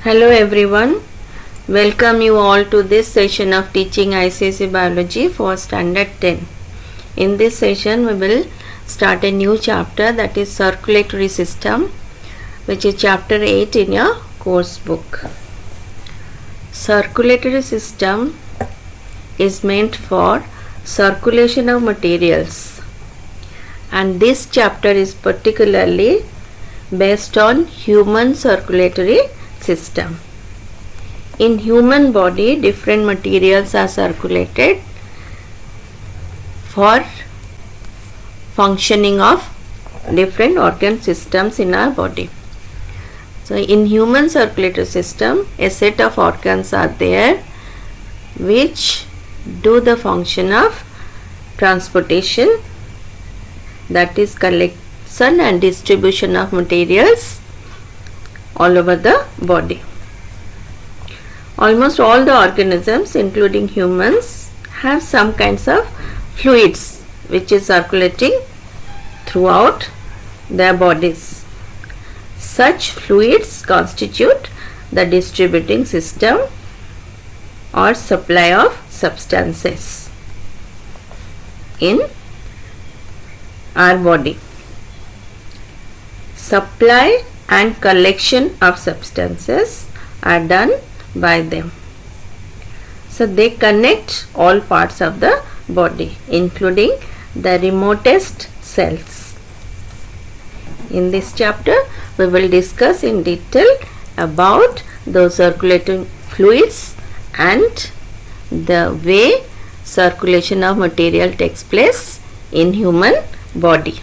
Hello everyone, welcome you all to this session of teaching ICSE Biology for Standard 10. In this session we will start a new chapter, that is circulatory system, which is chapter 8 in your course book. Circulatory system is meant for circulation of materials, and this chapter is particularly based on human circulatory system. In human body, different materials are circulated for functioning of different organ systems in our body. So in human circulatory system, a set of organs are there which do the function of transportation, that is collection and distribution of materials all over the body. Almost all the organisms, including humans, have some kinds of fluids which is circulating throughout their bodies. Such fluids constitute the distributing system or supply of substances in our body. Supply and collection of substances are done by them. So they connect all parts of the body, including the remotest cells. In this chapter, we will discuss in detail about the circulating fluids and the way circulation of material takes place in human body.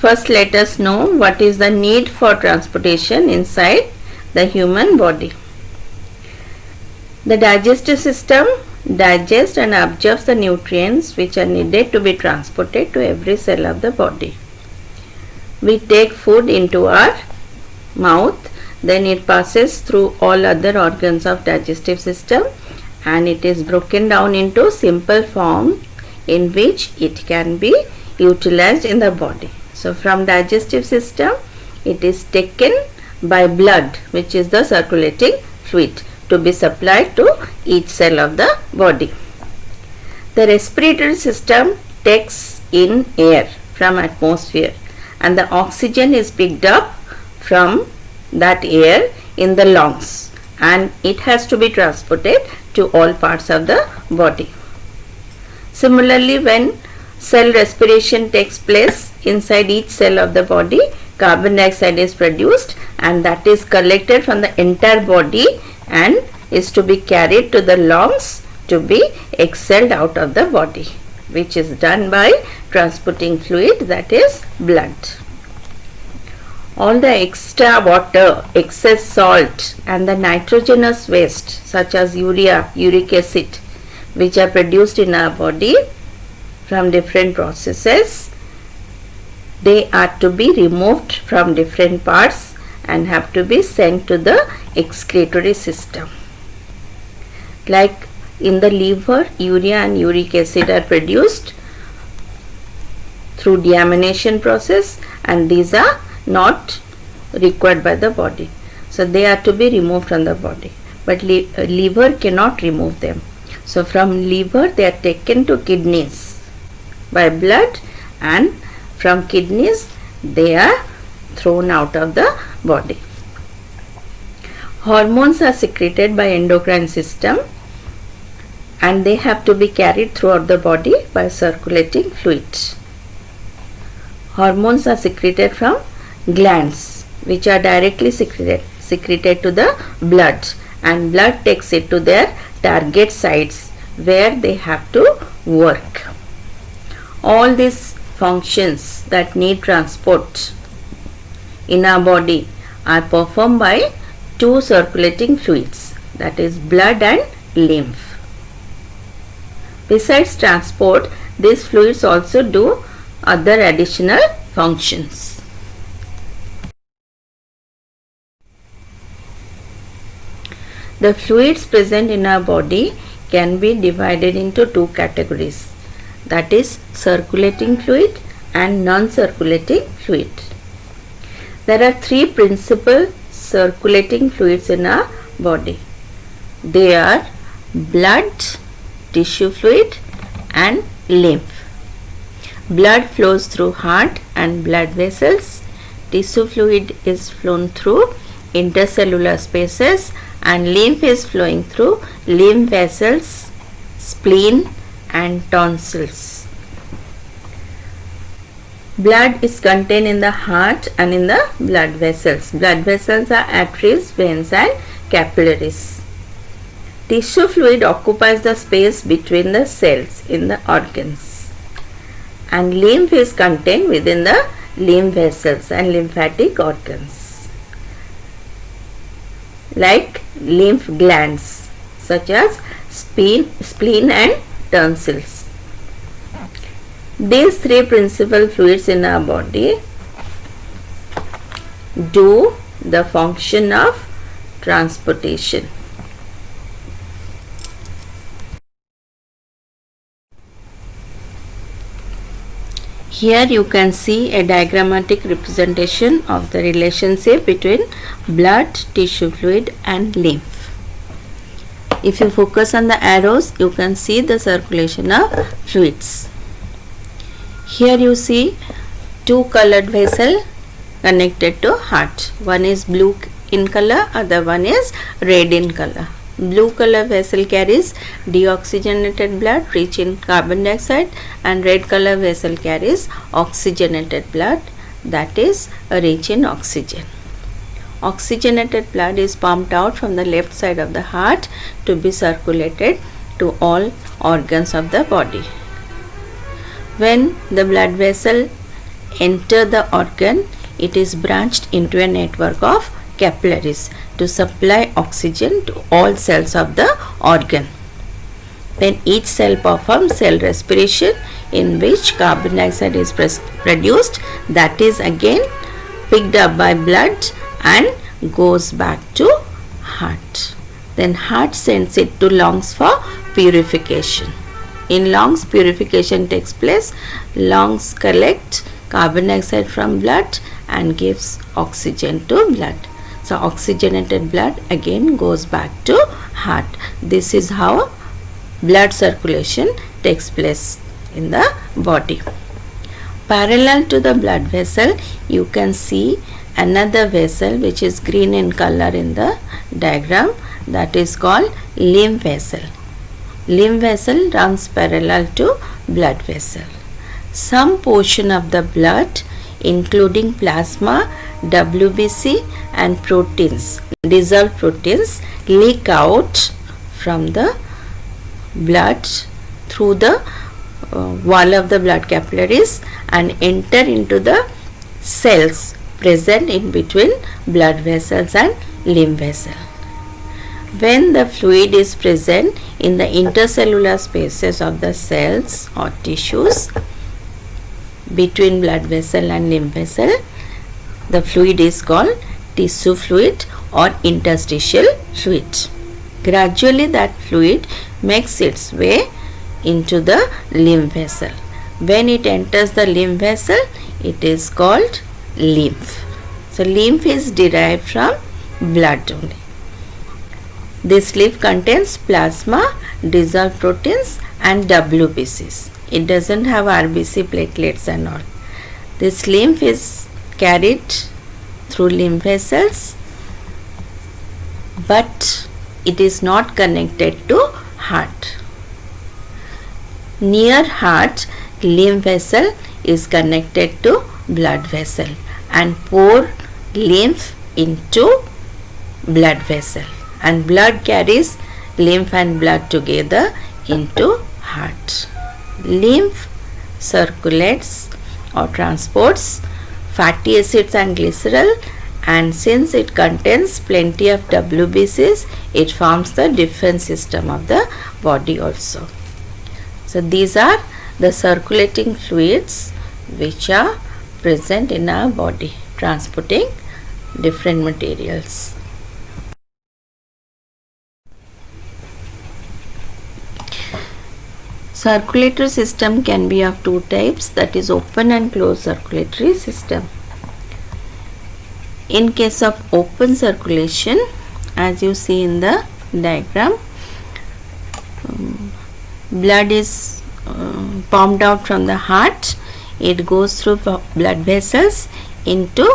First, let us know what is the need for transportation inside the human body. The digestive system digests and absorbs the nutrients which are needed to be transported to every cell of the body. We take food into our mouth, then it passes through all other organs of digestive system and it is broken down into simple form in which it can be utilized in the body. So from digestive system, it is taken by blood, which is the circulating fluid, to be supplied to each cell of the body. The respiratory system takes in air from atmosphere and the oxygen is picked up from that air in the lungs and it has to be transported to all parts of the body. Similarly, when cell respiration takes place, inside each cell of the body, carbon dioxide is produced and that is collected from the entire body and is to be carried to the lungs to be exhaled out of the body, which is done by transporting fluid, that is blood. All the extra water, excess salt and the nitrogenous waste such as urea, uric acid, which are produced in our body from different processes, they are to be removed from different parts and have to be sent to the excretory system. Like in the liver, urea and uric acid are produced through deamination process and these are not required by the body. So they are to be removed from the body, but liver cannot remove them. So from liver they are taken to kidneys by blood and from kidneys they are thrown out of the body. Hormones are secreted by endocrine system and they have to be carried throughout the body by circulating fluids. Hormones are secreted from glands which are directly secreted to the blood and blood takes it to their target sites where they have to work. All these functions that need transport in our body are performed by two circulating fluids, that is blood and lymph. Besides transport, these fluids also do other additional functions. The fluids present in our body can be divided into two categories, that is circulating fluid and non-circulating fluid. There are three principal circulating fluids in our body. They are blood, tissue fluid and lymph. Blood flows through heart and blood vessels. Tissue fluid is flown through intercellular spaces and lymph is flowing through lymph vessels, spleen and tonsils. Blood is contained in the heart and in the blood vessels. Blood vessels are arteries, veins and capillaries. Tissue fluid occupies the space between the cells in the organs. And lymph is contained within the lymph vessels and lymphatic organs, like lymph glands such as spleen and tonsils. These three principal fluids in our body do the function of transportation. Here you can see a diagrammatic representation of the relationship between blood, tissue fluid and lymph. If you focus on the arrows, you can see the circulation of fluids. Here you see two colored vessels connected to heart. One is blue in color, other one is red in color. Blue color vessel carries deoxygenated blood rich in carbon dioxide, and red color vessel carries oxygenated blood that is rich in oxygen. Oxygenated blood is pumped out from the left side of the heart to be circulated to all organs of the body. When the blood vessel enter the organ, it is branched into a network of capillaries to supply oxygen to all cells of the organ. When each cell performs cell respiration, in which carbon dioxide is produced, that is again picked up by blood and goes back to heart. Then heart sends it to lungs for purification. In lungs, purification takes place. Lungs collect carbon dioxide from blood and gives oxygen to blood. So oxygenated blood again goes back to heart. This is how blood circulation takes place in the body. Parallel to the blood vessel, you can see another vessel which is green in color in the diagram, that is called lymph vessel. Lymph vessel runs parallel to blood vessel. Some portion of the blood, including plasma, WBC and proteins, dissolved proteins, leak out from the blood through the wall of the blood capillaries and enter into the cells present in between blood vessels and lymph vessel. When the fluid is present in the intercellular spaces of the cells or tissues between blood vessel and lymph vessel, the fluid is called tissue fluid or interstitial fluid. Gradually that fluid makes its way into the lymph vessel. When it enters the lymph vessel, it is called lymph. So lymph is derived from blood only. This lymph contains plasma, dissolved proteins and WBCs. It doesn't have RBC, platelets and all. This lymph is carried through lymph vessels, but it is not connected to heart. Near heart, lymph vessel is connected to blood vessel and pour lymph into blood vessel, and blood carries lymph and blood together into heart. Lymph circulates or transports fatty acids and glycerol, and since it contains plenty of WBCs, it forms the defense system of the body also. So these are the circulating fluids which are present in our body, transporting different materials. Circulatory system can be of two types, that is open and closed circulatory system. In case of open circulation, as you see in the diagram, blood is pumped out from the heart. It goes through blood vessels into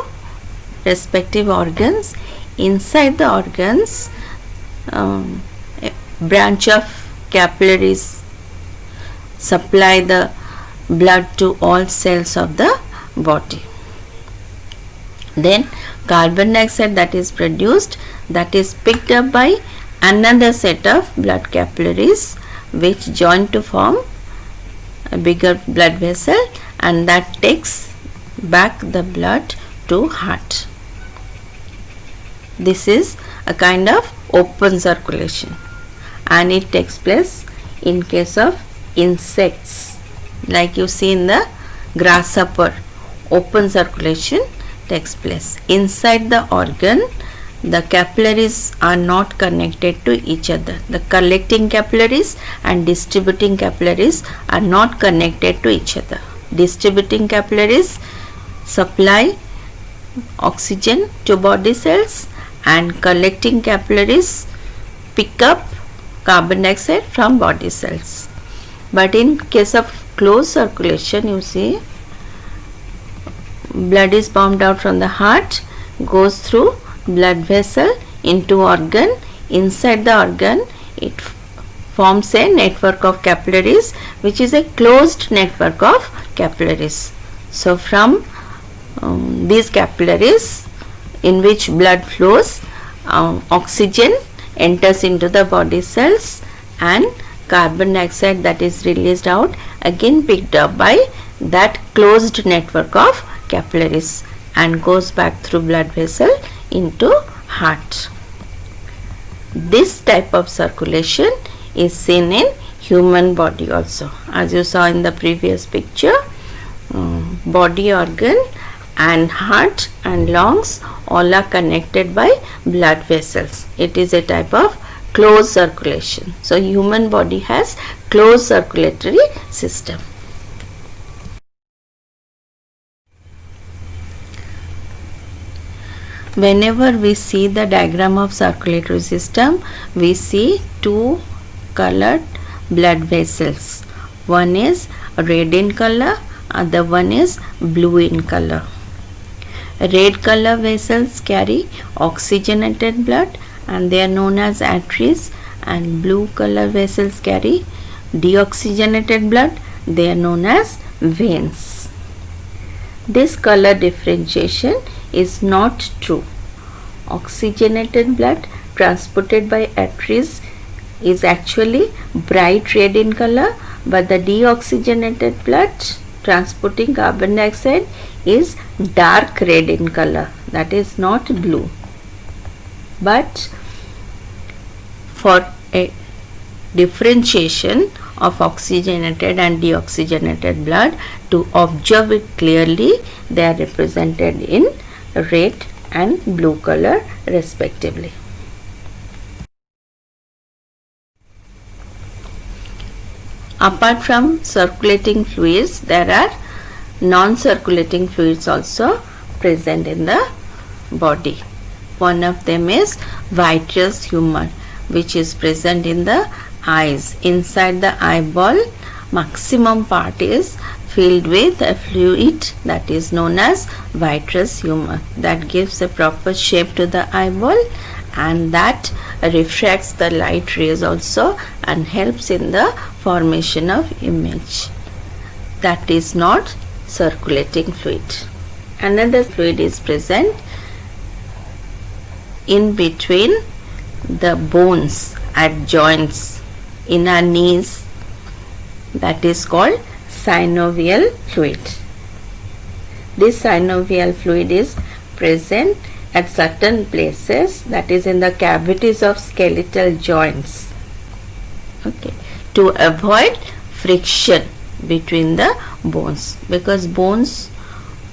respective organs. Inside the organs, a branch of capillaries supply the blood to all cells of the body. Then carbon dioxide that is produced, that is picked up by another set of blood capillaries which join to form a bigger blood vessel, and that takes back the blood to heart. This is a kind of open circulation, and it takes place in case of insects, like you see in the grasshopper. Open circulation takes place. Inside the organ, the capillaries are not connected to each other. The collecting capillaries and distributing capillaries are not connected to each other. Distributing capillaries supply oxygen to body cells, and collecting capillaries pick up carbon dioxide from body cells. But in case of closed circulation, you see, blood is pumped out from the heart, goes through blood vessel into organ. Inside the organ, it forms a network of capillaries, which is a closed network of capillaries. So from these capillaries in which blood flows, oxygen enters into the body cells, and carbon dioxide that is released out again picked up by that closed network of capillaries and goes back through blood vessel into heart. This type of circulation is seen in human body also. As you saw in the previous picture, body organ and heart and lungs all are connected by blood vessels. It is a type of closed circulation. So human body has closed circulatory system. Whenever we see the diagram of circulatory system, we see two colored blood vessels. One is red in color, other one is blue in color. Red color vessels carry oxygenated blood and they are known as arteries, and blue color vessels carry deoxygenated blood, they are known as veins. This color differentiation is not true. Oxygenated blood transported by arteries is actually bright red in color, but the deoxygenated blood transporting carbon dioxide is dark red in color, that is not blue. But for a differentiation of oxygenated and deoxygenated blood, to observe it clearly, they are represented in red and blue color respectively. Apart from circulating fluids, there are non-circulating fluids also present in the body. One of them is vitreous humor, which is present in the eyes. Inside the eyeball, maximum part is filled with a fluid that is known as vitreous humor, that gives a proper shape to the eyeball, and that refracts the light rays also and helps in the formation of image. That is not circulating fluid. Another fluid is present in between the bones at joints in our knees, that is called synovial fluid. This synovial fluid is present at certain places, that is in the cavities of skeletal joints, to avoid friction between the bones, because bones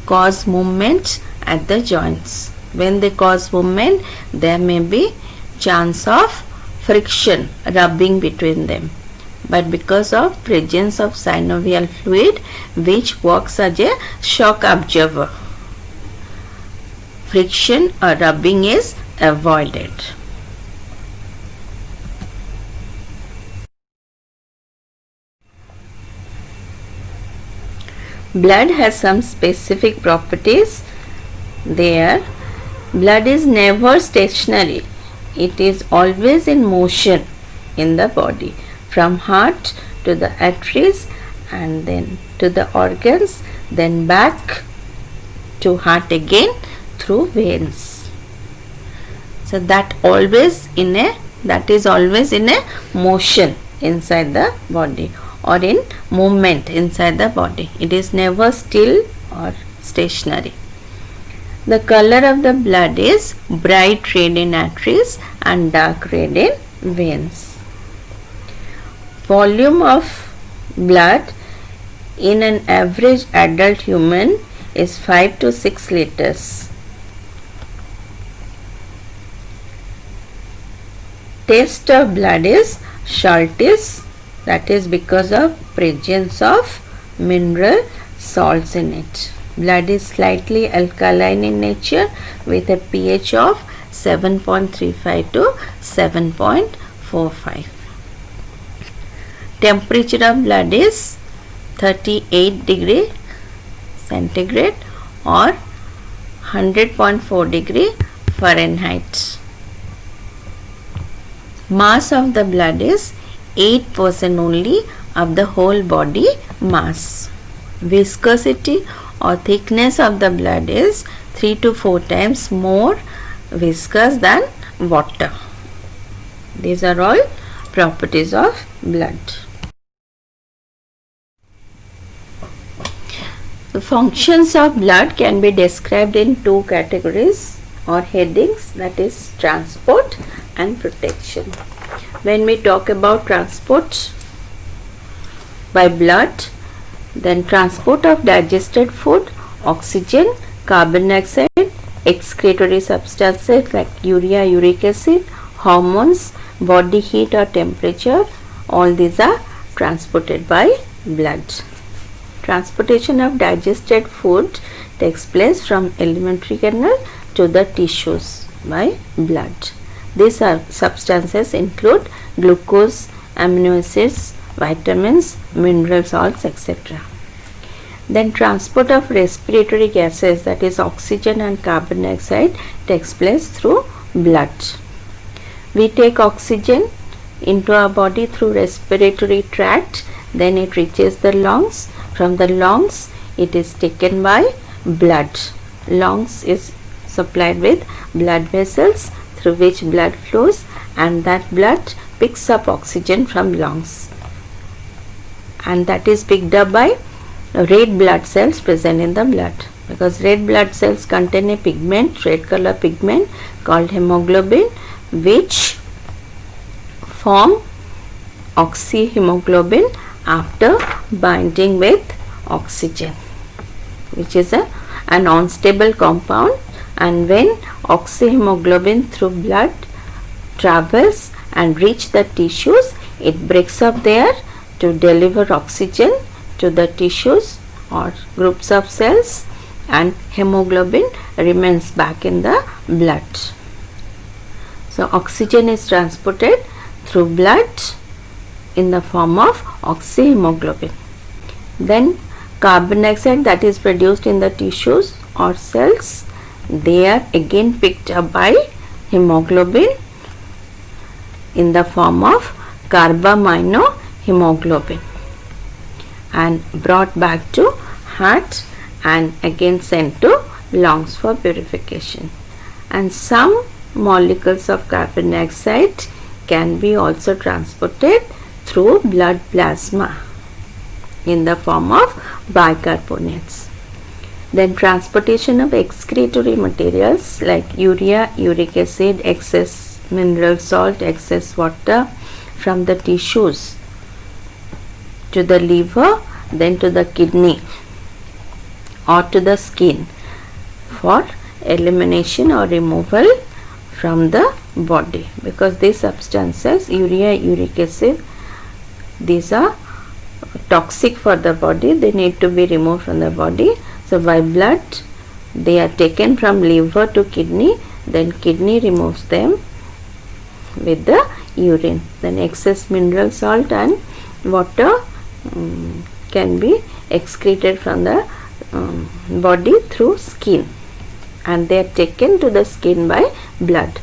cause movement at the joints. When they cause movement, there may be chance of friction, rubbing between them. but because of presence of synovial fluid which works as a shock absorber, friction or rubbing is avoided. Blood has some specific properties. There, blood is never stationary. It is always in motion in the body, from heart to the arteries and then to the organs, then back to heart again through veins. So that is always in a motion inside the body, or in movement inside the body. It is never still or stationary. The color of the blood is bright red in arteries and dark red in veins. Volume of blood in an average adult human is 5 to 6 liters. Taste of blood is saltish, that is because of presence of mineral salts in it. Blood is slightly alkaline in nature with a pH of 7.35 to 7.45. Temperature of blood is 38 degree centigrade or 100.4 degree Fahrenheit. Mass of the blood is 8% only of the whole body mass. Viscosity or thickness of the blood is 3 to 4 times more viscous than water. These are all properties of blood. The functions of blood can be described in two categories or headings, that is transport and protection. When we talk about transport by blood, then transport of digested food, oxygen, carbon dioxide, excretory substances like urea, uric acid, hormones, body heat or temperature, all these are transported by blood. Transportation of digested food takes place from alimentary canal to the tissues by blood. These substances include glucose, amino acids, vitamins, mineral salts, etc. Then transport of respiratory gases, that is oxygen and carbon dioxide, takes place through blood. We take oxygen into our body through respiratory tract, then it reaches the lungs. From the lungs it is taken by blood. Lungs is supplied with blood vessels through which blood flows, and that blood picks up oxygen from lungs, and that is picked up by red blood cells present in the blood, because red blood cells contain a pigment, red color pigment called hemoglobin, which form oxyhemoglobin after binding with oxygen, which is an unstable compound, and when oxyhemoglobin through blood travels and reach the tissues, it breaks up there to deliver oxygen to the tissues or groups of cells, and hemoglobin remains back in the blood. So oxygen is transported through blood in the form of oxyhemoglobin. Then carbon dioxide, that is produced in the tissues or cells, they are again picked up by hemoglobin in the form of carbaminohemoglobin and brought back to heart and again sent to lungs for purification. And some molecules of carbon dioxide can be also transported through blood plasma in the form of bicarbonates. Then transportation of excretory materials like urea, uric acid, excess mineral salt, excess water from the tissues to the liver, then to the kidney or to the skin for elimination or removal from the body, because these substances, urea, uric acid these are toxic for the body, they need to be removed from the body. So by blood they are taken from liver to kidney, then kidney removes them with the urine. Then excess mineral salt and water can be excreted from the body through skin, and they are taken to the skin by blood.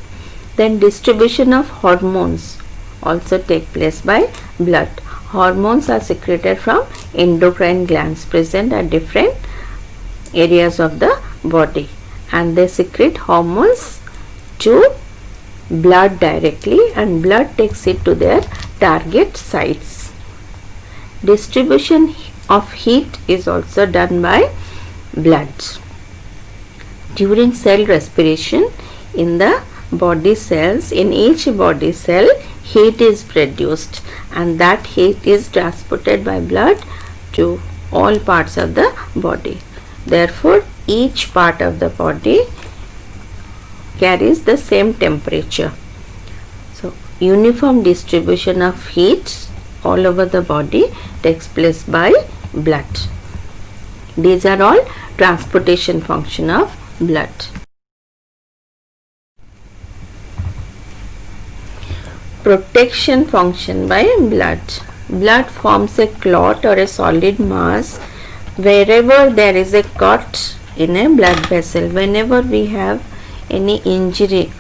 Then distribution of hormones also take place by blood. Hormones are secreted from endocrine glands present at different areas of the body, and they secrete hormones to blood directly, and blood takes it to their target sites. Distribution of heat is also done by blood. During cell respiration, in the body cells, in each body cell, heat is produced, and that heat is transported by blood to all parts of the body. Therefore, each part of the body carries the same temperature. So, uniform distribution of heat all over the body takes place by blood. These are all transportation function of blood. Protection function by blood. Blood forms a clot or a solid mass wherever there is a cut in a blood vessel. Whenever we have any injury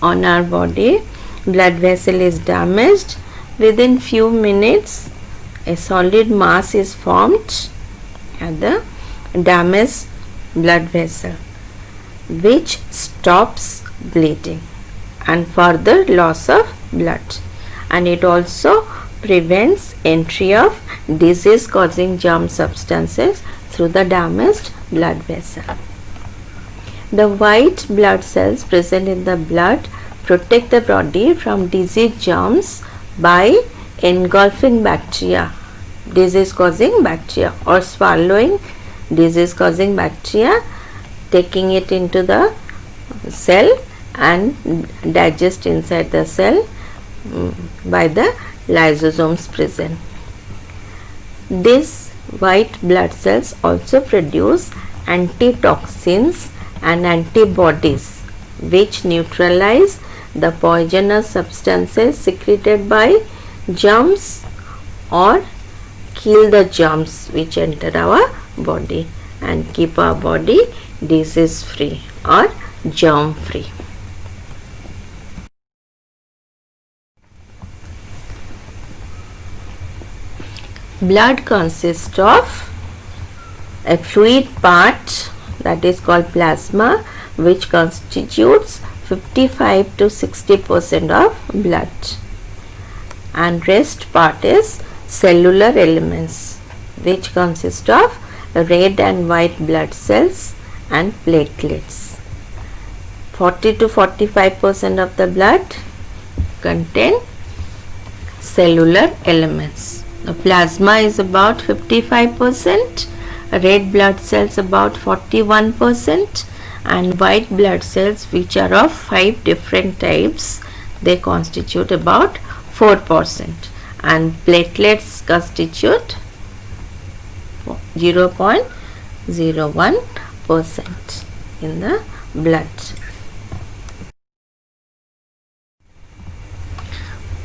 on our body, blood vessel is damaged, within few minutes a solid mass is formed at the damaged blood vessel, which stops bleeding and further loss of blood, and it also prevents entry of disease causing germ substances through the damaged blood vessel. The white blood cells present in the blood protect the body from disease germs by engulfing bacteria, disease causing bacteria, or swallowing disease causing bacteria, taking it into the cell and digest inside the cell by the lysosomes present. These white blood cells also produce antitoxins and antibodies which neutralize the poisonous substances secreted by germs or kill the germs which enter our body and keep our body disease free or germ free. Blood consists of a fluid part that is called plasma, which constitutes 55 to 60% of blood, and rest part is cellular elements, which consist of red and white blood cells and platelets. 40 to 45% of the blood contain cellular elements. The plasma is about 55%, red blood cells about 41%, and white blood cells, which are of 5 different types, they constitute about 4%, and platelets constitute 0.01% in the blood.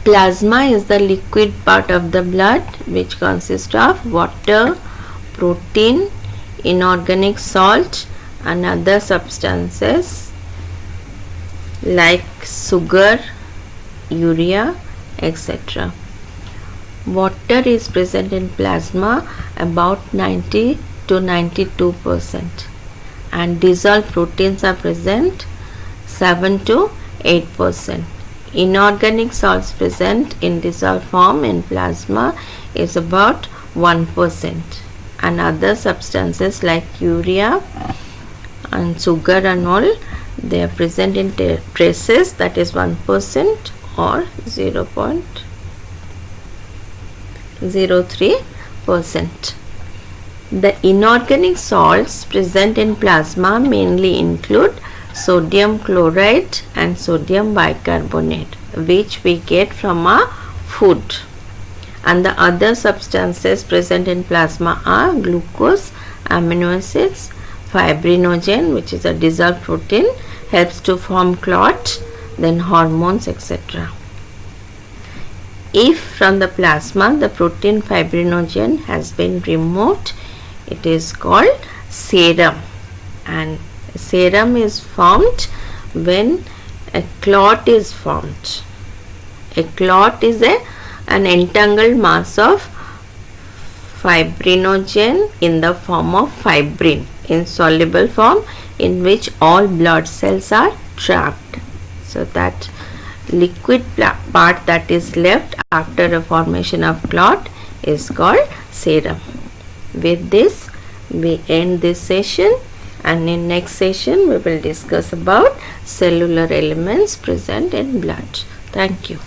Plasma is the liquid part of the blood, which consists of water, protein, inorganic salt and other substances like sugar, urea, etc. Water is present in plasma about 90 to 92%, and dissolved proteins are present 7 to 8%. Inorganic salts present in dissolved form in plasma is about 1%, and other substances like urea and sugar and all, they are present in traces, that is 1% or 0.03%. The inorganic salts present in plasma mainly include sodium chloride and sodium bicarbonate, which we get from our food. and the other substances present in plasma are glucose, amino acids, fibrinogen, which is a dissolved protein, helps to form clot, then hormones, etc. If from the plasma the protein fibrinogen has been removed, it is called serum, and serum is formed when a clot is formed. A clot is an entangled mass of fibrinogen in the form of fibrin in soluble form, in which all blood cells are trapped. So that liquid part that is left after a formation of clot is called serum. With this we end this session, and in next session we will discuss about cellular elements present in blood. Thank you.